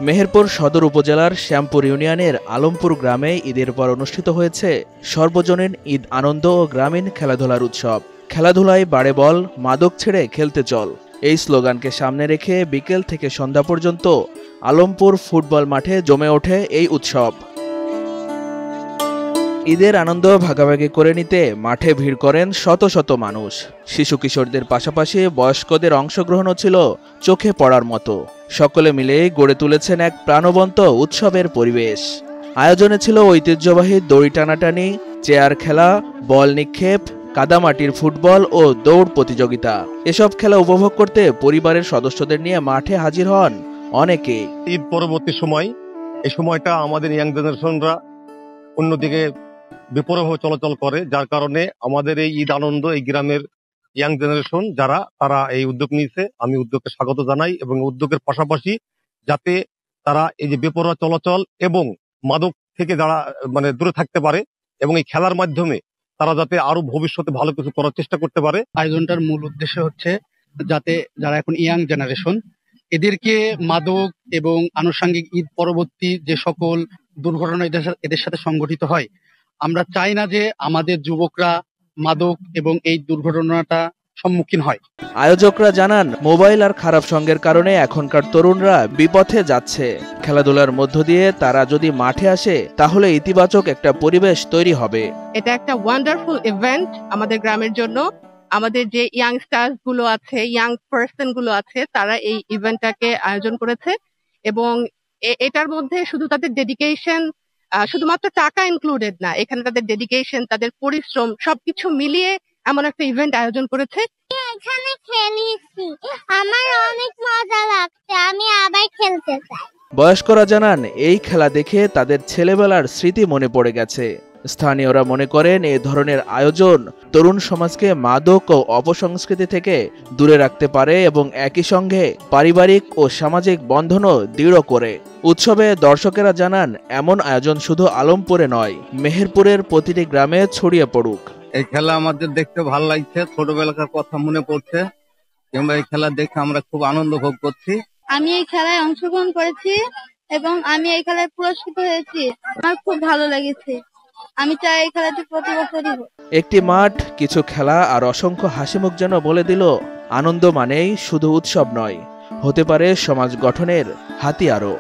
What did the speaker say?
মেহেরপুর সদর উপজেলার শ্যামপুর ইউনিয়নের আলমপুর গ্রামে ঈদের পর অনুষ্ঠিত হয়েছে সর্বজনীন ঈদ আনন্দ ও গ্রামীণ খেলাধুলার উৎসব। খেলাধুলায় বাড়ে বল, মাদক ছেড়ে খেলতে চল, এই স্লোগানকে সামনে রেখে বিকেল থেকে সন্ধ্যা পর্যন্ত আলমপুর ফুটবল মাঠে জমে ওঠে এই উৎসব। ঈদের আনন্দ ভাগাভাগি করে নিতে মাঠে ভিড় করেন শত শত মানুষ। শিশু কিশোরদের পাশাপাশি বয়স্কদের অংশগ্রহণও ছিল চোখে পড়ার মতো। সকলে মিলে গড়ে তুলেছেন এক প্রাণবন্ত উৎসবের পরিবেশ। আয়োজনে ছিল ঐতিহ্যবাহী দড়ি টানাটানি, চেয়ার খেলা, বল নিক্ষেপ, কাদামাটির ফুটবল ও দৌড় প্রতিযোগিতা। এসব খেলা উপভোগ করতে পরিবারের সদস্যদের নিয়ে মাঠে হাজির হন অনেকে। ঈদ পরবর্তী সময়, এই সময়টা আমাদের ইয়াং জেনারেশনরা অন্যদিকে বিপরীতভাবে চলাচল করে, যার কারণে আমাদের এই ঈদ আনন্দ, এই গ্রামের ইয়াং জেনারেশন যারা, তারা এই উদ্যোগ নিয়েছে। আমি উদ্যোগকে স্বাগত জানাই এবং উদ্যোগের পাশাপাশি যাতে তারা এই যে বেপরোয়া চলাচল এবং মাদক থেকে যারা দূরে থাকতে পারে এবং এই খেলার মাধ্যমে তারা যাতে আরো ভবিষ্যতে ভালো কিছু করার চেষ্টা করতে পারে। আয়োজনটার মূল উদ্দেশ্য হচ্ছে যাতে যারা এখন ইয়াং জেনারেশন, এদেরকে মাদক এবং আনুষঙ্গিক ঈদ পরবর্তী যে সকল দুর্ঘটনা এদের সাথে সংঘটিত হয়, আমরা চাই না যে আমাদের যুবকরা মাদক এবং এই দুর্ঘটনাটা সম্মুখীন হয়। আয়োজকরা জানান, মোবাইল আর খারাপ সঙ্গের কারণে এখনকার তরুণরা বিপথে যাচ্ছে। খেলাধুলার মধ্য দিয়ে তারা যদি মাঠে আসে তাহলে ইতিবাচক একটা পরিবেশ তৈরি হবে। এটা একটা ওয়ান্ডারফুল ইভেন্ট আমাদের গ্রামের জন্য। আমাদের যে ইয়াংস্টার্স গুলো আছে, ইয়াং পার্সন গুলো আছে, তারা এই ইভেন্টটাকে আয়োজন করেছে এবং এটার মধ্যে শুধু তাদের ডেডিকেশন, শুধুমাত্র টাকা ইনক্লুডেড না, এখানে তাদের ডেডিকেশন, তাদের পরিশ্রম সবকিছু মিলিয়ে এমন একটা ইভেন্ট আয়োজন করেছে। এখানে খেলেছি, আমার অনেক মজা লাগছে, আমি আবার খেলতে চাই। বয়স্করা জানান, এই খেলা দেখে তাদের ছেলেবেলার স্মৃতি মনে পড়ে গেছে। স্থানীয়রা মনে করেন, এই ধরনের আয়োজন তরুণ সমাজকে মাদক ও অপসংস্কৃতি থেকে দূরে রাখতে পারে এবং একই সঙ্গে পারিবারিক ও সামাজিক বন্ধনও দৃঢ় করে। উৎসবে দর্শকেরা জানান, এমন আয়োজন শুধু আলমপুরে নয়, মেহেরপুরের প্রতিটি গ্রামে ছড়িয়ে পড়ুক। এই খেলা আমাদের দেখতে ভালো লাগছে, ছোটবেলাকার কথা মনে পড়ছে, কিংবা এই খেলা দেখে আমরা খুব আনন্দ ভোগ করছি। আমি এই খেলায় অংশগ্রহণ করেছি এবং আমি এই খেলায় পুরস্কৃত হয়েছি। আমার খুব ভালো লেগেছে। আমি চাই এই খেলাটি প্রতি বছরই হোক। একটি মাঠ, কিছু খেলা আর অসংখ্য হাসিমুখ যেন বলে দিল, আনন্দ মানেই শুধু উৎসব নয়, হতে পারে সমাজ গঠনের হাতিয়ারও।